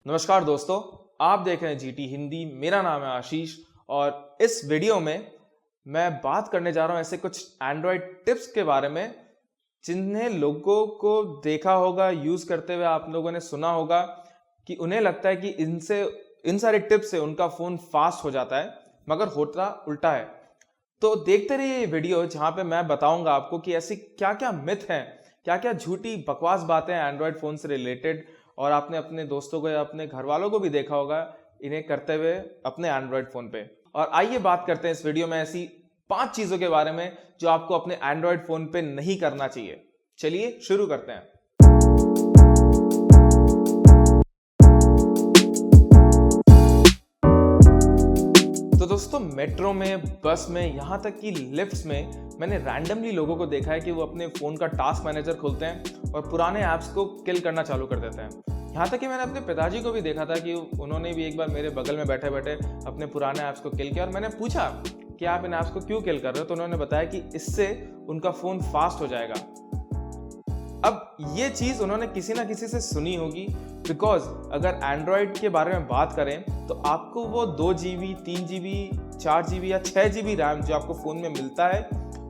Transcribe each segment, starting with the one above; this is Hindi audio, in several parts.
नमस्कार दोस्तों, आप देख रहे हैं जीटी हिंदी। मेरा नाम है आशीष और इस वीडियो में मैं बात करने जा रहा हूं ऐसे कुछ एंड्रॉयड टिप्स के बारे में जिन्हें लोगों को देखा होगा, यूज करते हुए आप लोगों ने सुना होगा कि उन्हें लगता है कि इन सारे टिप्स से उनका फोन फास्ट हो जाता है, मगर होता उल्टा है। तो देखते रहिए ये वीडियो जहां पे मैं बताऊंगा आपको कि ऐसी क्या क्या मिथ हैं, क्या क्या झूठी बकवास बातें हैं एंड्रॉयड फोन से रिलेटेड, और आपने अपने दोस्तों को या अपने घर वालों को भी देखा होगा इन्हें करते हुए अपने एंड्रॉयड फोन पे। और आइए बात करते हैं इस वीडियो में ऐसी 5 चीजों के बारे में जो आपको अपने एंड्रॉयड फोन पे नहीं करना चाहिए। चलिए शुरू करते हैं। तो दोस्तों, मेट्रो में, बस में, यहाँ तक कि लिफ्ट्स में मैंने रैंडमली लोगों को देखा है कि वो अपने फ़ोन का टास्क मैनेजर खोलते हैं और पुराने ऐप्स को किल करना चालू कर देते हैं। यहाँ तक कि मैंने अपने पिताजी को भी देखा था कि उन्होंने भी एक बार मेरे बगल में बैठे बैठे अपने पुराने ऐप्स को किल किया, और मैंने पूछा कि आप इन ऐप्स को क्यों किल कर रहे हो, तो उन्होंने बताया कि इससे उनका फ़ोन फास्ट हो जाएगा। अब ये चीज़ उन्होंने किसी ना किसी से सुनी होगी, बिकॉज अगर एंड्रॉयड के बारे में बात करें तो आपको वो 2 GB, 3 GB, 4 GB या 6 GB रैम जो आपको फ़ोन में मिलता है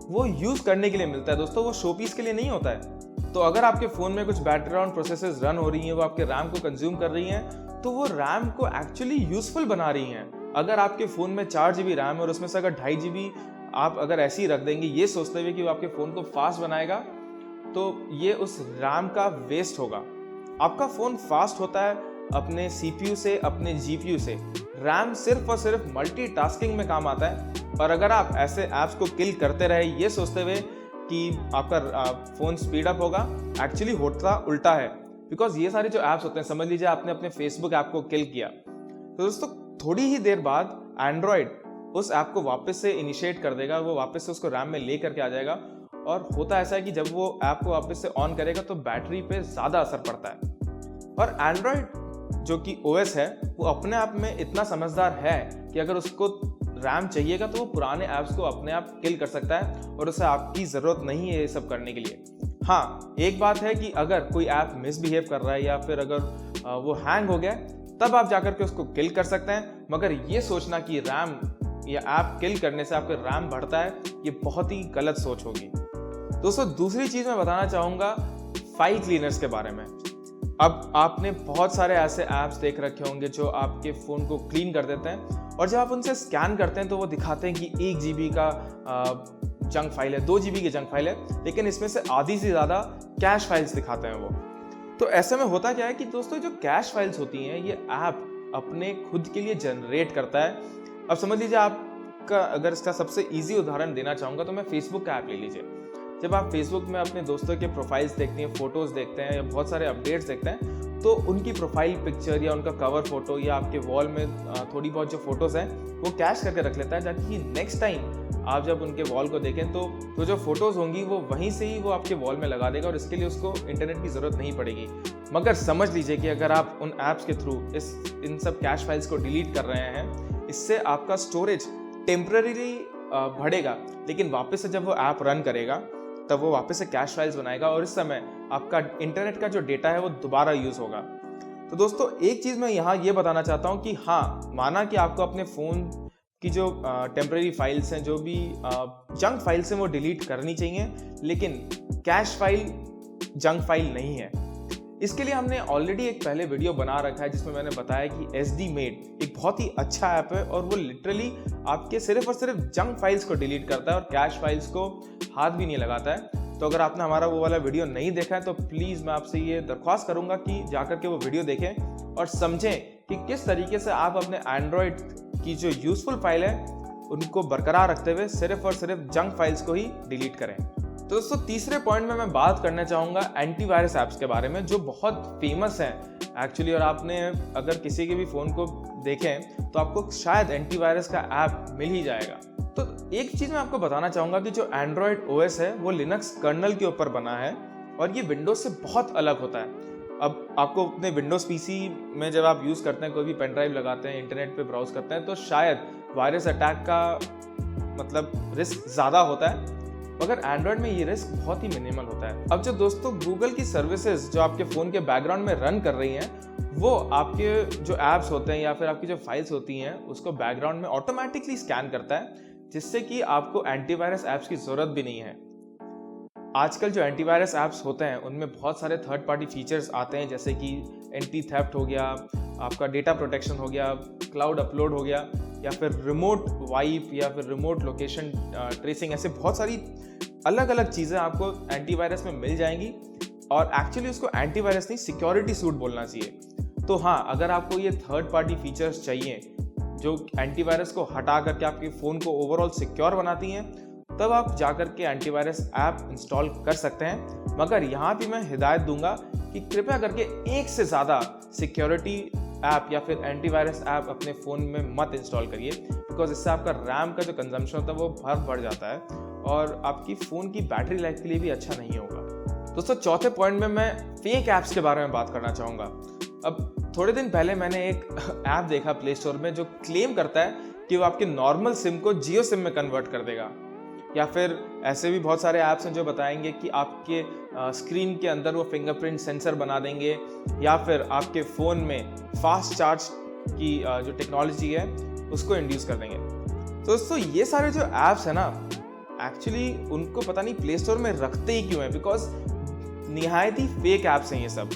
वो यूज़ करने के लिए मिलता है दोस्तों, वो शोपीस के लिए नहीं होता है। तो अगर आपके फ़ोन में कुछ बैकग्राउंड प्रोसेसेस रन हो रही हैं, वो आपके रैम को कंज्यूम कर रही हैं, तो वो रैम को एक्चुअली यूज़फुल बना रही हैं। अगर आपके फ़ोन में 4 GB रैम है और उसमें से अगर 2.5 GB आप अगर ऐसे ही रख देंगे ये सोचते हुए कि वो आपके फ़ोन को फास्ट बनाएगा, तो ये उस रैम का वेस्ट होगा। आपका फ़ोन फास्ट होता है अपने CPU से, अपने GPU से। रैम सिर्फ और सिर्फ मल्टीटास्किंग में काम आता है, और अगर आप ऐसे ऐप्स को किल करते रहे ये सोचते हुए कि आपका फ़ोन स्पीड अप होगा, एक्चुअली होता उल्टा है। बिकॉज ये सारे जो ऐप्स होते हैं, समझ लीजिए आपने अपने फेसबुक ऐप को किल किया, तो दोस्तों थोड़ी ही देर बाद एंड्रॉयड उस ऐप को वापस से इनिशिएट कर देगा, वो वापस से उसको रैम में ले करके आ जाएगा। और होता ऐसा है कि जब वो ऐप को वापस से ऑन करेगा तो बैटरी पे ज़्यादा असर पड़ता है। और एंड्रॉयड जो कि OS है वो अपने आप में इतना समझदार है कि अगर उसको रैम चाहिएगा तो वो पुराने ऐप्स को अपने आप किल कर सकता है, और उसे आपकी ज़रूरत नहीं है ये सब करने के लिए। हाँ, एक बात है कि अगर कोई ऐप मिसबिहेव कर रहा है या फिर अगर वो हैंग हो गया तब आप जाकर के उसको किल कर सकते हैं, मगर ये सोचना कि रैम या ऐप किल करने से आपका रैम बढ़ता है, ये बहुत ही गलत सोच होगी। दोस्तों, दूसरी चीज़ मैं बताना चाहूँगा फाइल क्लीनर्स के बारे में। अब आपने बहुत सारे ऐसे ऐप्स देख रखे होंगे जो आपके फ़ोन को क्लीन कर देते हैं, और जब आप उनसे स्कैन करते हैं तो वो दिखाते हैं कि 1 GB का जंक फाइल है, 2 GB की जंक फाइल है, लेकिन इसमें से आधी से ज़्यादा कैश फाइल्स दिखाते हैं वो। तो ऐसे में होता क्या है कि दोस्तों जो कैश फाइल्स होती हैं ये ऐप अपने खुद के लिए जनरेट करता है। अब समझ लीजिए आपका, अगर इसका सबसे ईजी उदाहरण देना चाहूँगा तो मैं फेसबुक का ऐप ले लीजिए। जब आप फेसबुक में अपने दोस्तों के प्रोफाइल्स देखते हैं, फोटोज़ देखते हैं या बहुत सारे अपडेट्स देखते हैं, तो उनकी प्रोफाइल पिक्चर या उनका कवर फोटो या आपके वॉल में थोड़ी बहुत जो फोटोज़ हैं वो कैश करके रख लेता है, ताकि नेक्स्ट टाइम आप जब उनके वॉल को देखें तो जो फोटोज़ होंगी वो वहीं से ही वो आपके वॉल में लगा देगा, और इसके लिए उसको इंटरनेट की ज़रूरत नहीं पड़ेगी। मगर समझ लीजिए कि अगर आप उन ऐप्स के थ्रू इन सब कैश फाइल्स को डिलीट कर रहे हैं, इससे आपका स्टोरेज टेम्पररीली बढ़ेगा, लेकिन वापस से जब वो ऐप रन करेगा तब वो वापस से कैश फाइल्स बनाएगा, और इस समय आपका इंटरनेट का जो डेटा है वो दोबारा यूज़ होगा। तो दोस्तों, एक चीज़ मैं यहाँ ये बताना चाहता हूँ कि हाँ, माना कि आपको अपने फ़ोन की जो टेम्परेरी फाइल्स हैं, जो भी जंक फाइल्स हैं वो डिलीट करनी चाहिए, लेकिन कैश फाइल जंक फाइल नहीं है। इसके लिए हमने ऑलरेडी एक पहले वीडियो बना रखा है जिसमें मैंने बताया कि SD-Made एक बहुत ही अच्छा ऐप है, और वो लिटरली आपके सिर्फ और सिर्फ जंक फाइल्स को डिलीट करता है और कैश फाइल्स को हाथ भी नहीं लगाता है। तो अगर आपने हमारा वो वाला वीडियो नहीं देखा है तो प्लीज़ मैं आपसे ये दरख्वास्त करूंगा कि जाकर के वो वीडियो देखें और समझें कि किस तरीके से आप अपने एंड्रॉयड की जो यूजफुल फाइल है उनको बरकरार रखते हुए सिर्फ और सिर्फ जंक फाइल्स को ही डिलीट करें। तो दोस्तों, तीसरे पॉइंट में मैं बात करना चाहूँगा एंटीवायरस ऐप्स के बारे में, जो बहुत फेमस हैं एक्चुअली, और आपने अगर किसी के भी फ़ोन को देखें तो आपको शायद एंटीवायरस का ऐप मिल ही जाएगा। तो एक चीज़ मैं आपको बताना चाहूँगा कि जो एंड्रॉयड OS है वो लिनक्स कर्नल के ऊपर बना है, और ये विंडोज़ से बहुत अलग होता है। अब आपको अपने विंडोज़ PC में जब आप यूज़ करते हैं, कोई भी पेन ड्राइव लगाते हैं, इंटरनेट पे ब्राउज करते हैं, तो शायद वायरस अटैक का मतलब रिस्क ज़्यादा होता है। मगर एंड्रॉयड में ये रिस्क बहुत ही मिनिमल होता है। अब जो दोस्तों गूगल की सर्विसेज जो आपके फ़ोन के बैकग्राउंड में रन कर रही हैं, वो आपके जो ऐप्स होते हैं या फिर आपकी जो फाइल्स होती हैं उसको बैकग्राउंड में ऑटोमेटिकली स्कैन करता है, जिससे कि आपको एंटीवायरस ऐप्स की ज़रूरत भी नहीं है। आजकल जो एंटीवायरस ऐप्स होते हैं उनमें बहुत सारे थर्ड पार्टी फीचर्स आते हैं, जैसे कि एंटी थेफ्ट हो गया, आपका डेटा प्रोटेक्शन हो गया, क्लाउड अपलोड हो गया, या फिर रिमोट वाइप या फिर रिमोट लोकेशन ट्रेसिंग। ऐसे बहुत सारी अलग अलग चीज़ें आपको एंटीवायरस में मिल जाएंगी और एक्चुअली उसको एंटीवायरस नहीं, सिक्योरिटी सूट बोलना चाहिए। तो हाँ, अगर आपको ये थर्ड पार्टी फीचर्स चाहिए जो एंटीवायरस को हटा करके आपके फ़ोन को ओवरऑल सिक्योर बनाती हैं, तब आप जाकर के एंटीवायरस ऐप इंस्टॉल कर सकते हैं। मगर यहाँ भी मैं हिदायत दूंगा कि कृपया करके एक से ज़्यादा सिक्योरिटी ऐप या फिर एंटीवायरस ऐप अपने फ़ोन में मत इंस्टॉल करिए, बिकॉज इससे आपका रैम का जो कंजम्पशन होता है वो बहुत बढ़ जाता है और आपकी फ़ोन की बैटरी लाइफ के लिए भी अच्छा नहीं होगा। दोस्तों, चौथे पॉइंट में मैं फेक ऐप्स के बारे में बात करना चाहूँगा। अब थोड़े दिन पहले मैंने एक ऐप देखा प्ले स्टोर में जो क्लेम करता है कि वो आपके नॉर्मल सिम को जियो सिम में कन्वर्ट कर देगा, या फिर ऐसे भी बहुत सारे ऐप्स हैं जो बताएंगे कि आपके स्क्रीन के अंदर वो फिंगरप्रिंट सेंसर बना देंगे, या फिर आपके फ़ोन में फास्ट चार्ज की जो टेक्नोलॉजी है उसको इंड्यूस कर देंगे। तो दोस्तों, ये सारे जो ऐप्स हैं ना, एक्चुअली उनको पता नहीं प्ले स्टोर में रखते ही क्यों है, बिकॉज निहायत ही फेक ऐप्स हैं ये सब।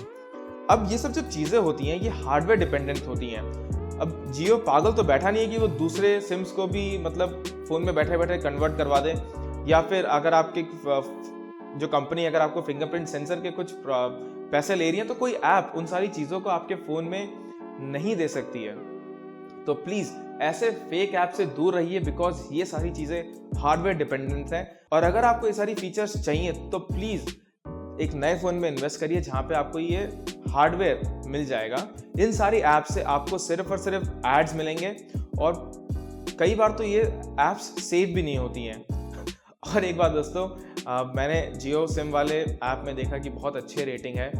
अब ये सब जो चीज़ें होती हैं ये हार्डवेयर डिपेंडेंट होती हैं। अब जियो पागल तो बैठा नहीं है कि वो दूसरे सिम्स को भी मतलब फ़ोन में बैठे बैठे कन्वर्ट करवा दे, या फिर अगर आपके जो कंपनी अगर आपको फिंगरप्रिंट सेंसर के कुछ पैसे ले रही है तो कोई ऐप उन सारी चीज़ों को आपके फ़ोन में नहीं दे सकती है। तो प्लीज़ ऐसे फेक ऐप से दूर रहिए, बिकॉज ये सारी चीज़ें हार्डवेयर डिपेंडेंट हैं। और अगर आपको ये सारी फीचर्स चाहिए तो प्लीज़ एक नए फ़ोन में इन्वेस्ट करिए जहाँ पे आपको ये हार्डवेयर मिल जाएगा। इन सारी ऐप से आपको सिर्फ और सिर्फ एड्स मिलेंगे और कई बार तो ये ऐप्स सेव भी नहीं होती हैं। और एक बात दोस्तों, मैंने जियो सिम वाले ऐप में देखा कि बहुत अच्छे रेटिंग है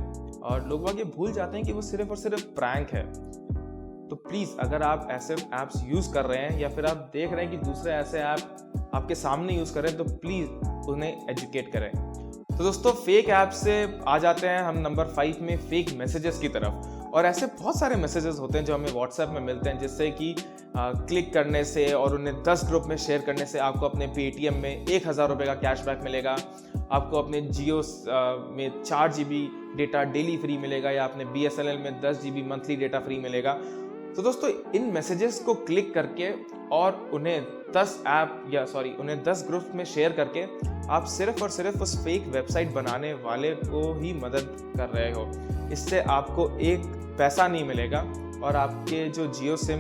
और लोग बाग ये भूल जाते हैं कि वो सिर्फ और सिर्फ प्रैंक है। तो प्लीज़ अगर आप ऐसे ऐप्स यूज़ कर रहे हैं या फिर आप देख रहे हैं कि दूसरे ऐसे ऐप आपके सामने यूज़ कर रहे हैं, तो प्लीज़ उन्हें एजुकेट करें। तो दोस्तों, फेक ऐप से आ जाते हैं हम नंबर 5 में, फेक मैसेजेस की तरफ। और ऐसे बहुत सारे मैसेजेस होते हैं जो हमें व्हाट्सएप में मिलते हैं, जिससे कि क्लिक करने से और उन्हें 10 ग्रुप में शेयर करने से आपको अपने पेटीएम में 1000 रुपये का कैशबैक मिलेगा, आपको अपने जियो में 4 GB डेटा डेली फ्री मिलेगा, या अपने BSNL में 10 GB मंथली डेटा फ्री मिलेगा। तो दोस्तों, इन मैसेजेस को क्लिक करके और उन्हें 10 ग्रुप में शेयर करके आप सिर्फ और सिर्फ उस फेक वेबसाइट बनाने वाले को ही मदद कर रहे हो। इससे आपको एक पैसा नहीं मिलेगा और आपके जो जियो सिम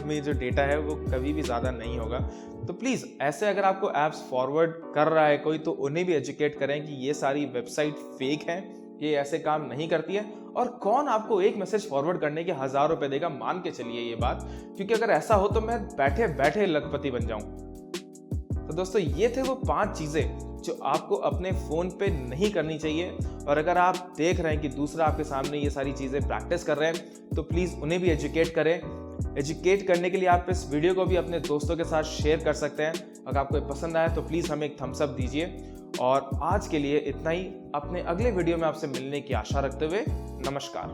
में जो डेटा है वो कभी भी ज़्यादा नहीं होगा। तो प्लीज़ ऐसे अगर आपको ऐप्स फॉरवर्ड कर रहा है कोई, तो उन्हें भी एजुकेट करें कि ये सारी वेबसाइट फेक हैं, ये ऐसे काम नहीं करती है। और कौन आपको एक मैसेज फॉरवर्ड करने के 1000 रुपये देगा, मान के चलिए ये बात, क्योंकि अगर ऐसा हो तो मैं बैठे बैठे लखपति बन जाऊं। तो दोस्तों, ये थे वो 5 चीज़ें जो आपको अपने फ़ोन पे नहीं करनी चाहिए। और अगर आप देख रहे हैं कि दूसरा आपके सामने ये सारी चीज़ें प्रैक्टिस कर रहे हैं, तो प्लीज़ उन्हें भी एजुकेट करें। एजुकेट करने के लिए आप इस वीडियो को भी अपने दोस्तों के साथ शेयर कर सकते हैं। अगर आपको ये पसंद आया तो प्लीज़ हमें एक थम्स अप दीजिए। और आज के लिए इतना ही। अपने अगले वीडियो में आपसे मिलने की आशा रखते हुए नमस्कार।